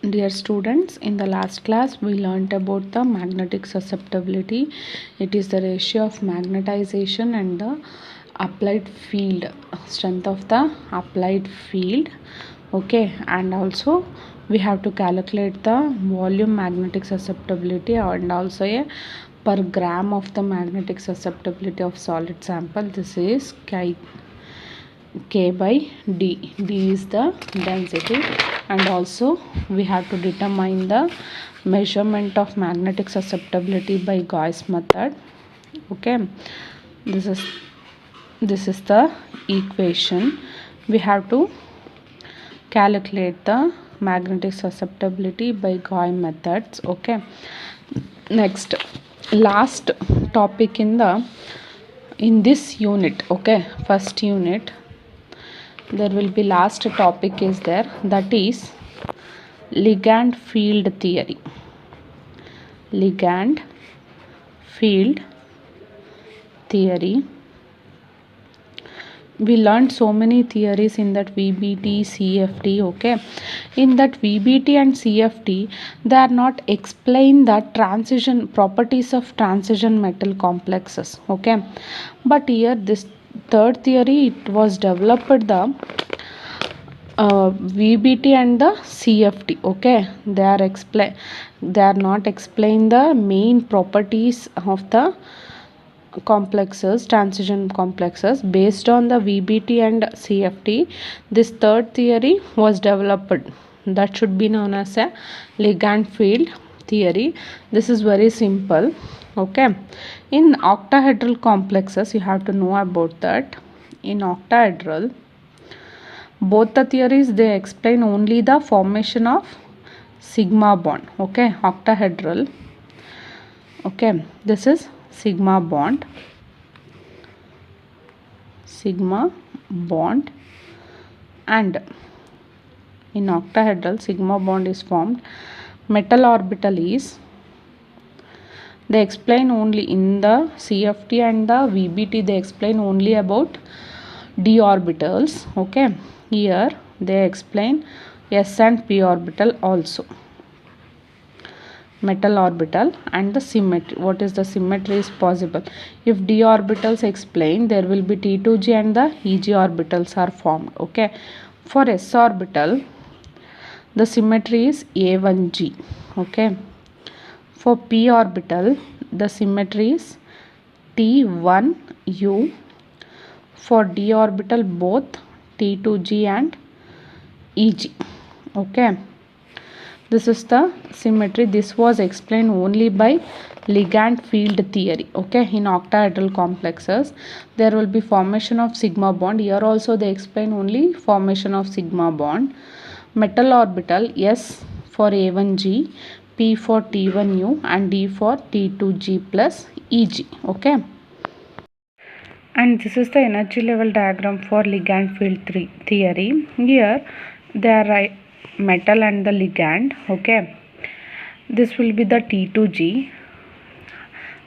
Dear students, in the last class we learnt about the magnetic susceptibility. It is the ratio of magnetization and the applied field, strength of the applied field. Okay, and also we have to calculate the volume magnetic susceptibility and also a per gram of the magnetic susceptibility of solid sample. This is K by D. D is the density, and also we have to determine the measurement of magnetic susceptibility by Gauss method. Okay, this is the equation. We have to calculate the magnetic susceptibility by Gauss methods. Okay, next, last topic in this unit. Okay, first unit, there will be last topic is there, that is ligand field theory. Ligand field theory. We learned so many theories in that VBT, CFT. Okay, in that VBT and CFT, they are not explain the transition properties of transition metal complexes. Okay, but here this third theory, it was developed the VBT and the CFT. Okay, they are not explain the main properties of the complexes, transition complexes. Based on the VBT and CFT, this third theory was developed, that should be known as a ligand field theory. This is very simple. Okay, in octahedral complexes, you have to know about that. In octahedral, both the theories, they explain only the formation of sigma bond. Okay, octahedral. Okay, this is sigma bond, and in octahedral sigma bond is formed. Metal orbital is, they explain only in the CFT and the VBT, they explain only about d orbitals. Okay, here they explain s and p orbital also. Metal orbital and the symmetry. What is the symmetry is possible. If d orbitals explain, there will be T2g and the Eg orbitals are formed. Okay, for s orbital, the symmetry is A1g. Okay, for p orbital, the symmetry is T1u. For d orbital, both T2g and Eg. Okay, this is the symmetry. This was explained only by ligand field theory. Okay, in octahedral complexes, there will be formation of sigma bond. Here also they explain only formation of sigma bond. Metal orbital, S for A1g, P for T1u, and D for T2g plus Eg. Okay, and this is the energy level diagram for ligand field theory. Here there are metal and the ligand. Okay, this will be the T2g.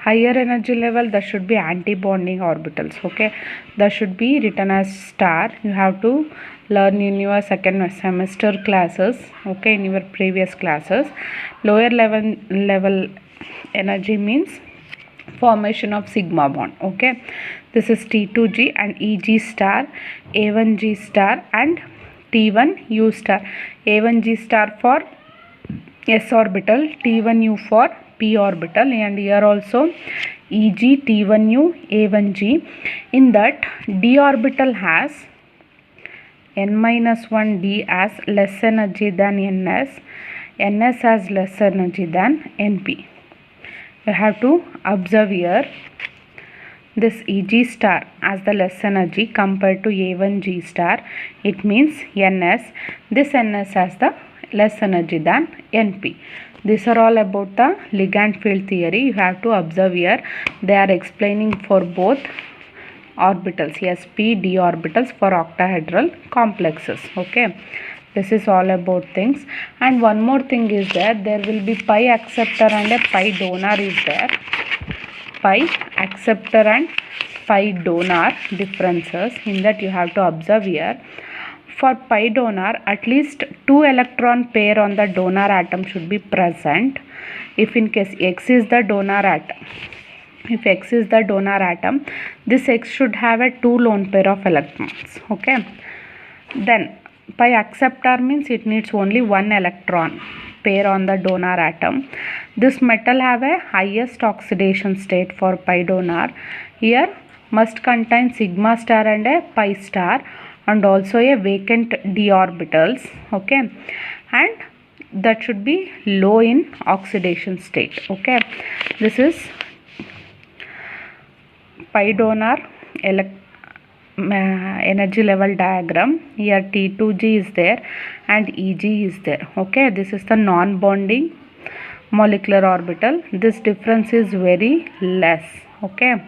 Higher energy level, there should be anti-bonding orbitals. Okay, that should be written as star. You have to learn in your second semester classes. Okay, in your previous classes. Lower level energy means formation of sigma bond. Okay, this is T2g and Eg star, A1g star and T1u star. A1g star for s orbital, T1u for p orbital, and here also Eg, T1u, A1g. In that, d orbital has n-1 d as less energy than ns has less energy than np. You have to observe here this Eg star as the less energy compared to A1g star. It means ns. This ns has the less energy than np. These are all about the ligand field theory. You have to observe here. They are explaining for both orbitals, sp, d orbitals for octahedral complexes. Okay, this is all about things. And one more thing is that there will be pi acceptor and a pi donor is there. Pi acceptor and pi donor differences, in that you have to observe here. For pi donor, at least 2 electron pair on the donor atom should be present. If in case X is the donor atom, if X is the donor atom, this X should have a 2 lone pair of electrons. Okay. Then pi acceptor means it needs only 1 electron pair on the donor atom. This metal have a highest oxidation state for pi donor. Here must contain sigma star and a pi star, and also a vacant d orbitals. Okay, and that should be low in oxidation state. Okay, this is pi donor energy level diagram. Here T2G is there and Eg is there. Okay, this is the non-bonding molecular orbital. This difference is very less. Okay,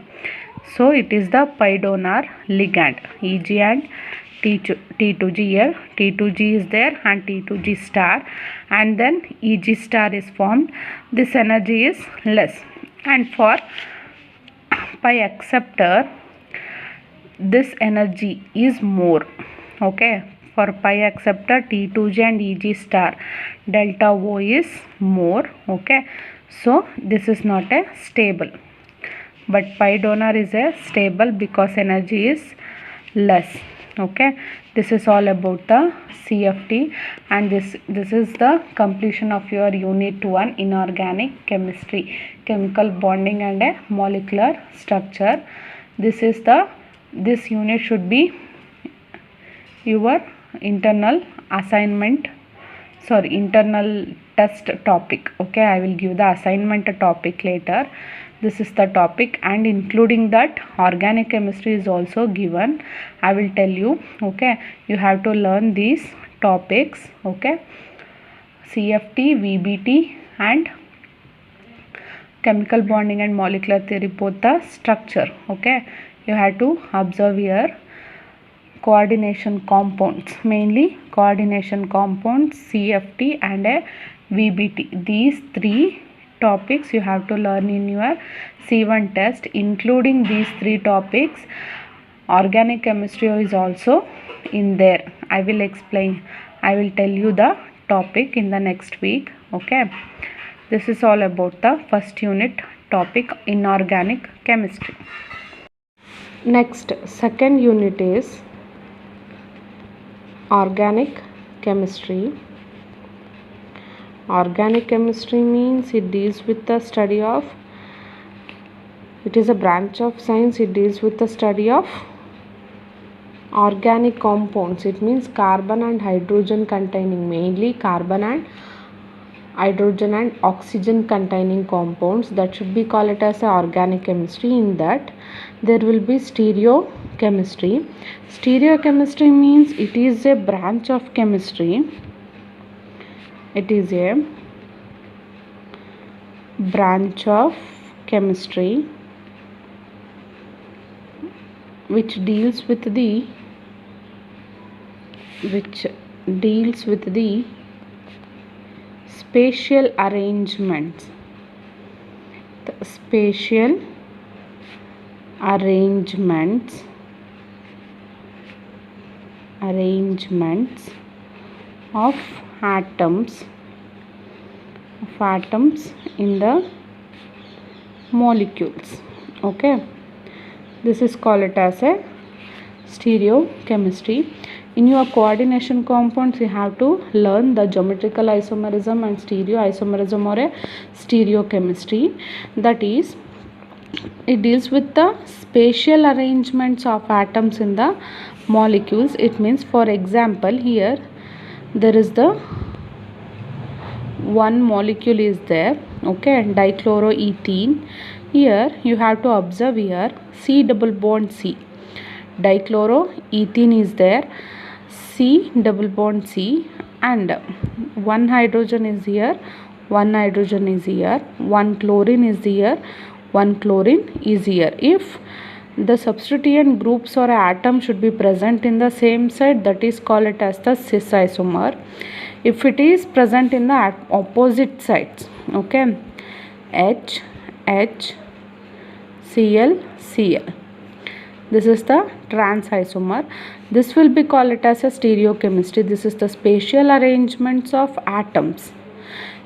so it is the pi donor ligand Eg and T2G. Here T2G is there and T2G star, and then Eg star is formed. This energy is less. And for pi acceptor, this energy is more. Okay, for pi acceptor T2G and Eg star, delta O is more. Okay, so this is not a stable, but pi donor is a stable because energy is less. Okay, this is all about the CFT, and this is the completion of your unit 1 inorganic chemistry, chemical bonding and a molecular structure. This unit should be your internal test topic. Okay, I will give the assignment topic later. This is the topic, and including that organic chemistry is also given. I will tell you. Okay, you have to learn these topics. Okay, CFT, VBT and chemical bonding and molecular theory, both the structure. Okay, you have to observe here coordination compounds, mainly coordination compounds, CFT and a VBT. These 3 topics you have to learn in your C1 test. Including these 3 topics, organic chemistry is also in there. I will tell you the topic in the next week. Okay, this is all about the first unit topic, inorganic chemistry. Next, second unit is organic chemistry. Organic chemistry means it deals with the study of, it is a branch of science, it deals with the study of organic compounds. It means carbon and hydrogen containing, mainly carbon and hydrogen and oxygen containing compounds. That should be called it as a organic chemistry. In that there will be stereochemistry. Stereochemistry means it is a branch of chemistry. It is a branch of chemistry which deals with the spatial arrangements. The spatial arrangements of atoms in the molecules. Okay, this is called it as a stereochemistry. In your coordination compounds, you have to learn the geometrical isomerism and stereoisomerism or a stereochemistry. That is, it deals with the spatial arrangements of atoms in the molecules. It means, for example, here there is the one molecule is there. Okay, dichloroethene. Here you have to observe here C double bond C. Dichloroethene is there, C double bond C, and one hydrogen is here, one hydrogen is here, one chlorine is here, one chlorine is here. If the substituent groups or atom should be present in the same side, that is called it as the cis isomer. If it is present in the opposite sides, okay, H, H, Cl, Cl, This is the trans isomer. This will be called it as a stereochemistry. This is the spatial arrangements of atoms.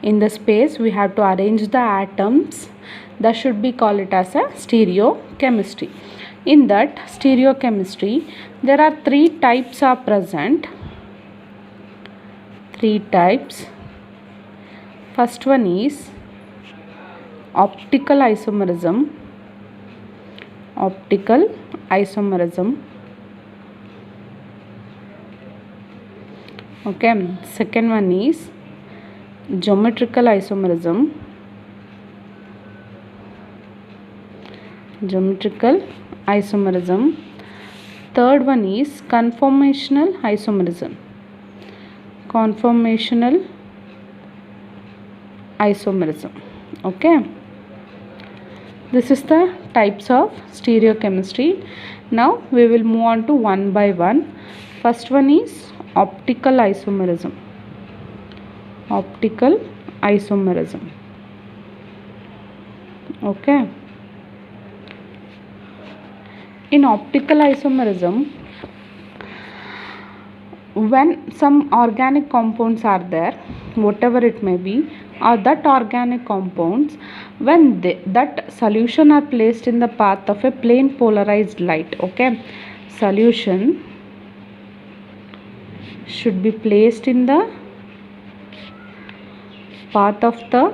In the space we have to arrange the atoms. That should be called it as a stereochemistry. In that stereochemistry, there are three types are present. Three types. First one is optical isomerism. Optical isomerism. Okay. Second one is geometrical isomerism. Geometrical isomerism. Third one is conformational isomerism. Conformational isomerism. Okay. This is the types of stereochemistry. Now we will move on to one by one. First one is optical isomerism. Optical isomerism. Okay. In optical isomerism, when some organic compounds are there, whatever it may be, or that organic compounds, when that solution are placed in the path of a plane polarized light. Okay, solution should be placed in the path of the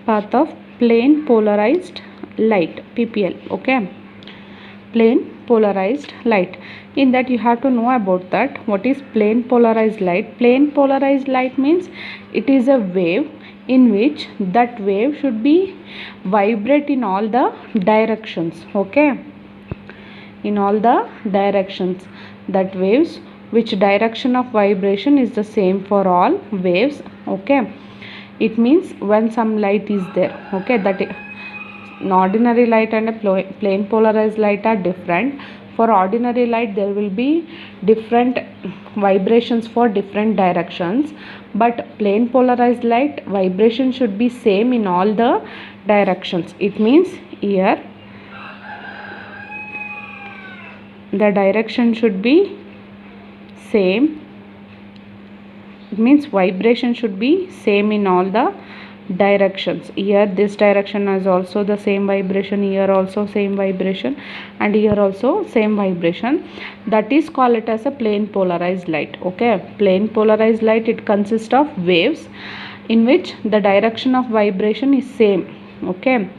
path of plane polarized light, PPL. Okay, plane polarized light. In that you have to know about that what is plane polarized light. Plane polarized light means it is a wave in which that wave should be vibrate in all the directions. Okay, in all the directions, that waves which direction of vibration is the same for all waves. Okay, it means when some light is there, okay, that an ordinary light and a plane polarized light are different. For ordinary light there will be different vibrations for different directions, but plane polarized light vibration should be same in all the directions. It means here the direction should be same. It means vibration should be same in all the directions. Here this direction is also the same vibration, here also same vibration, and here also same vibration. That is called it as a plane polarized light. Okay, plane polarized light, it consists of waves in which the direction of vibration is same. Okay,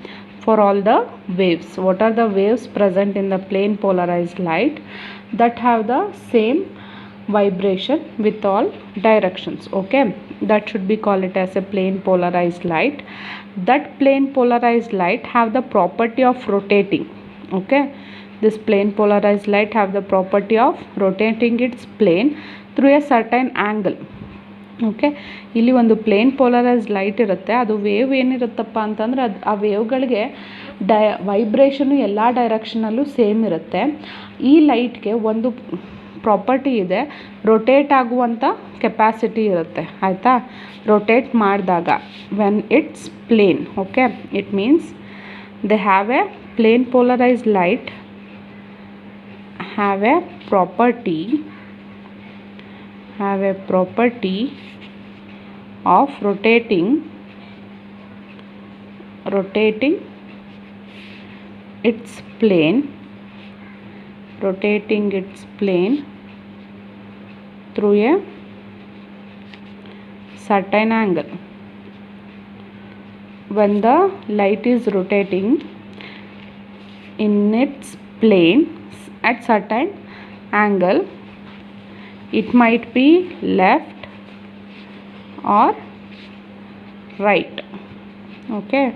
for all the waves. What are the waves present in the plane polarized light? That have the same vibration with all directions. Okay, that should be called it as a plane polarized light. That plane polarized light have the property of rotating. Okay, this plane polarized light have the property of rotating its plane through a certain angle. Okay, ಇಲ್ಲಿ ಒಂದು plane polarised light ಇರುತ್ತೆ. ಅದು wave ಏನಿರುತ್ತಪ್ಪ ಅಂತಂದರೆ ಆ ವೇವ್ಗಳಿಗೆ vibration ಎಲ್ಲ ಡೈರೆಕ್ಷನಲ್ಲೂ same ಇರುತ್ತೆ. ಈ ಲೈಟ್ಗೆ ಒಂದು ಪ್ರಾಪರ್ಟಿ ಇದೆ, ರೊಟೇಟ್ ಆಗುವಂಥ ಕೆಪಾಸಿಟಿ ಇರುತ್ತೆ. ಆಯಿತಾ, ರೊಟೇಟ್ ಮಾಡಿದಾಗ when it's plane. Okay, it means they have a plane polarised light have a property of rotating its plane through a certain angle. When the light is rotating in its plane at certain angle, it might be left or right. Okay,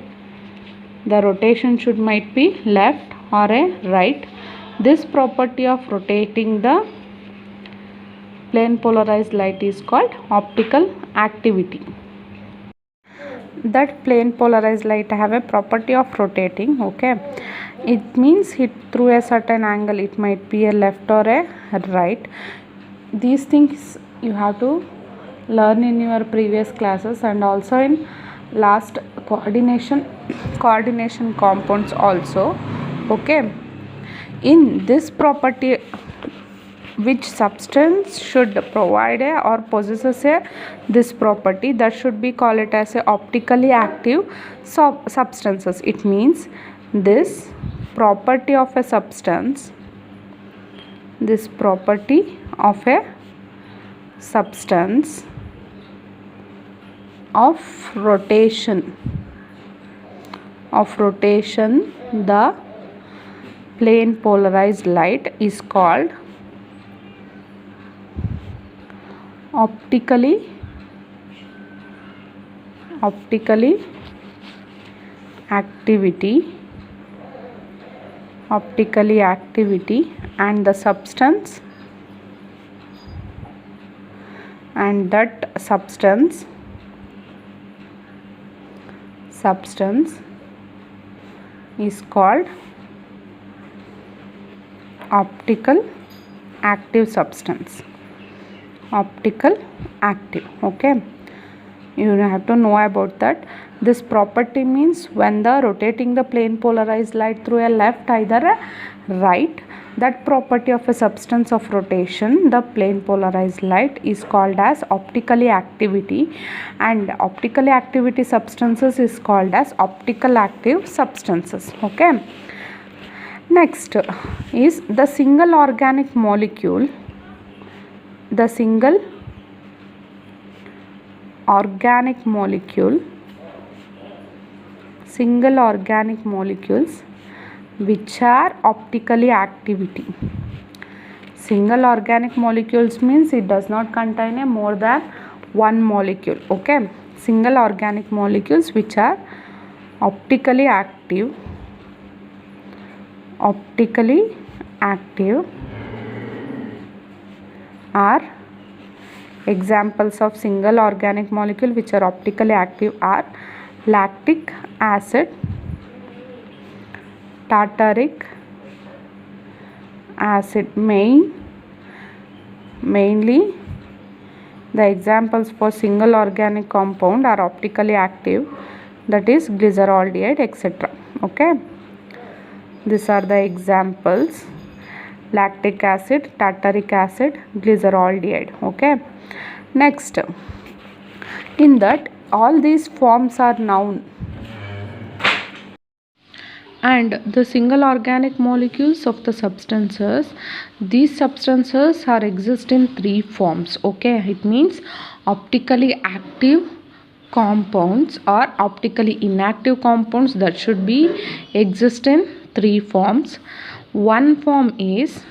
the rotation should might be left or a right. This property of rotating the plane polarized light is called optical activity. That plane polarized light have a property of rotating. Okay, it means it through a certain angle, it might be a left or a right. These things you have to learn in your previous classes, and also in last coordination compounds also. Okay, in this property, which substance should provide a or possesses a this property, that should be called it as a optically active substances. It means this property of a substance, this property of a substance of rotation, the plane polarized light is called optically activity, and the substance, and that substance is called optical active substance. Optical active. Okay, you have to know about that. This property means when the rotating the plane polarized light through a left, either a right, that property of a substance of rotation, the plane polarized light, is called as optically activity, and optically activity substances is called as optical active substances. Okay, next is the single organic molecule. The single organic molecules which are optically activity. Single organic molecules means it does not contain a more than one molecule. Okay, single organic molecules which are optically active are examples of single organic molecule which are optically active are lactic acid, tartaric acid. Mainly the examples for single organic compound are optically active, that is glyceraldehyde, etc. Okay, these are the examples: lactic acid, tartaric acid, glyceraldehyde. Okay, next, in that all these forms are noun, and the single organic molecules of the substances, these substances are exist in three forms. Okay, it means optically active compounds or optically inactive compounds, that should be exist in three forms. One form is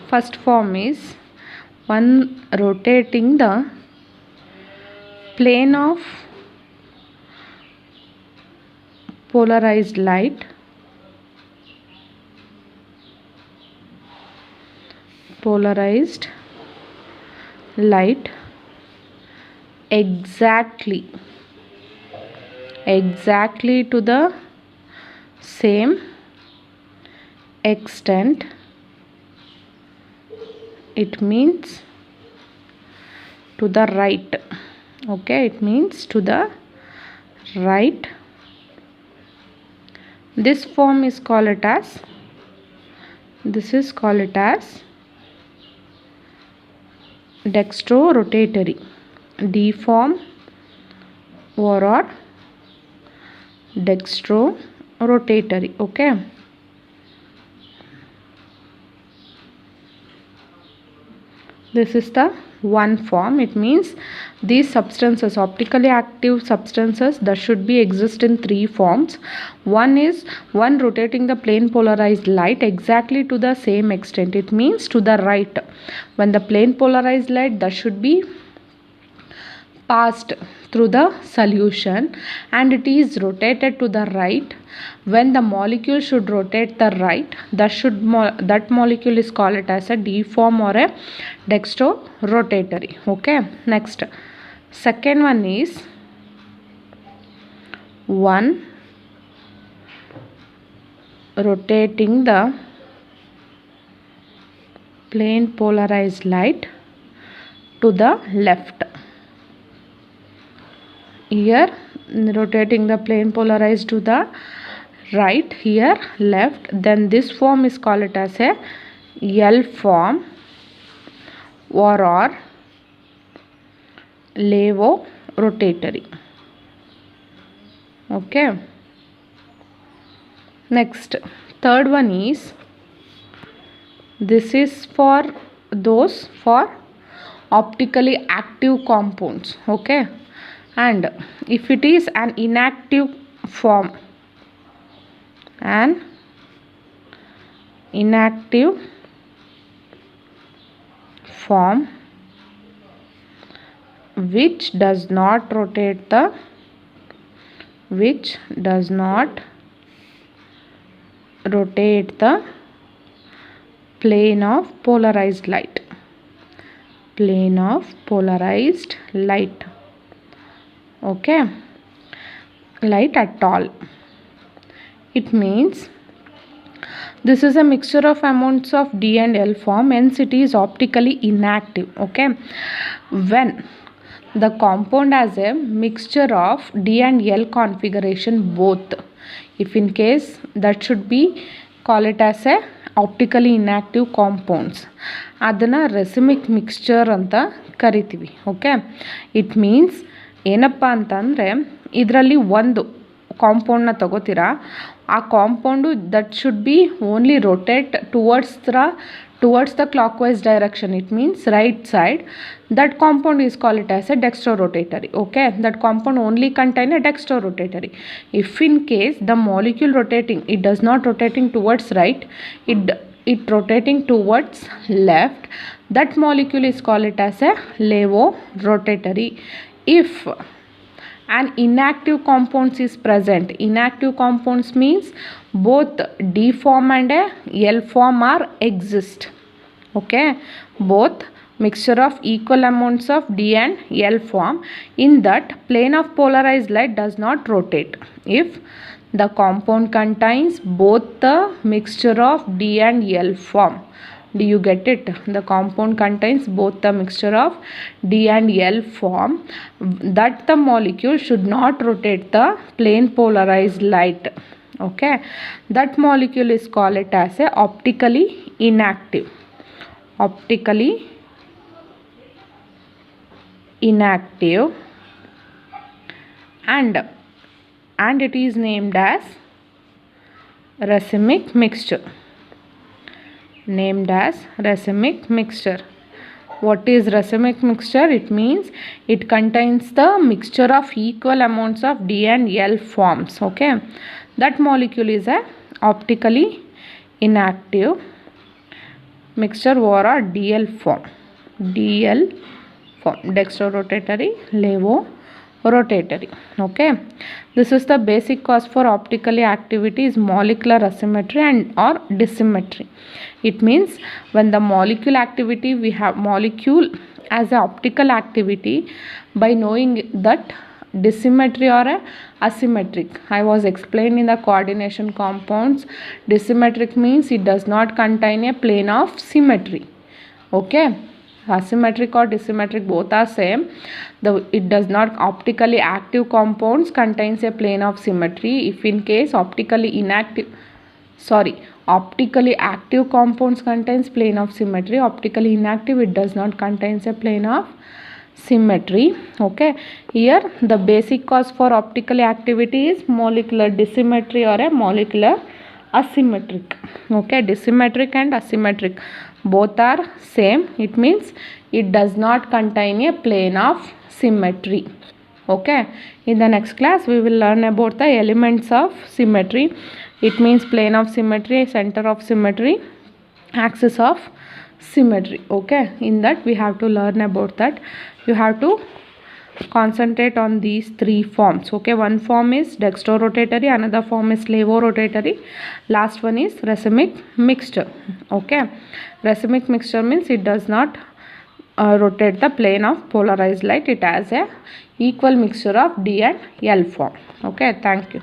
first form is rotating the plane of polarized light exactly to the same extent. It means to the right. Okay, it means to the right. This form is called it as dextrorotatory. D form or dextrorotatory. Okay, this is the one form. It means these substances, optically active substances, that should be exist in three forms. One is rotating the plane polarized light exactly to the same extent. It means to the right. When the plane polarized light, that should be passed through the solution and it is rotated to the right. When the molecule should rotate the right, that molecule is called it as a D form or a dextrorotatory. Okay, next, second one is rotating the plane polarized light to the left. Here rotating the plane polarized to the right, here left, then this form is called it as a L form or levo-rotatory. Okay. Next, third one is, this is for those for optically active compounds. Okay, and if it is an inactive form, which does not rotate the plane of polarized light. Okay, light at all. It means this is a mixture of amounts of D and L form, hence it is optically inactive. Okay, when the compound has a mixture of D and L configuration both, if in case, that should be call it as a optically inactive compounds, ಅದನ್ನು racemic mixture ಅಂತ ಕರಿತೀವಿ. Okay, it means ಏನಪ್ಪ ಅಂತಂದರೆ, ಇದರಲ್ಲಿ ಒಂದು ಕಾಂಪೌಂಡ್ನ ತಗೋತೀರಾ, ಆ compound that should be only rotate towards the clockwise direction, it means right side. That compound is called it as a dextrorotatory. Okay, that compound only contain a dextrorotatory. If in case the molecule rotating, it does not rotating towards right, it rotating towards left, that molecule is called it as a levo-rotatory. If an inactive compounds is present, inactive compounds means both D form and L form are exist. Okay, both mixture of equal amounts of D and L form, in that plane of polarized light does not rotate if the compound contains both the mixture of D and L form. Do you get it? The compound contains both the mixture of D and L form, that the molecule should not rotate the plane polarized light. Okay, that molecule is called it as a optically inactive. And it is named as racemic mixture. What is racemic mixture? It means it contains the mixture of equal amounts of D and L forms. Okay, that molecule is a optically inactive mixture or a DL form, dextrorotatory, levo-rotatory. Okay, this is the basic cause for optically activity is molecular asymmetry and or dissymmetry. It means when the molecule activity, we have molecule as a optical activity, by knowing that dissymmetry or asymmetric. I was explained in the coordination compounds. Dissymmetric means it does not contain a plane of symmetry. Okay, asymmetric or dissymmetric both are same. It does not, optically active compounds contains a plane of symmetry. If in case optically active compounds contains plane of symmetry, optically inactive, it does not contains a plane of symmetry. Okay, here the basic cause for optically activity is molecular dissymmetry or a molecular asymmetric. Okay, dissymmetric and asymmetric both are same. It means it does not contain a plane of symmetry. Okay, in the next class we will learn about the elements of symmetry. It means plane of symmetry, center of symmetry, axis of symmetry. Okay, in that we have to learn about that. You have to concentrate on these three forms. Okay, one form is dextrorotatory, another form is levo-rotatory, last one is racemic mixture. Okay, racemic mixture means it does not rotate the plane of polarized light. It has a equal mixture of D and L form. Okay, thank you.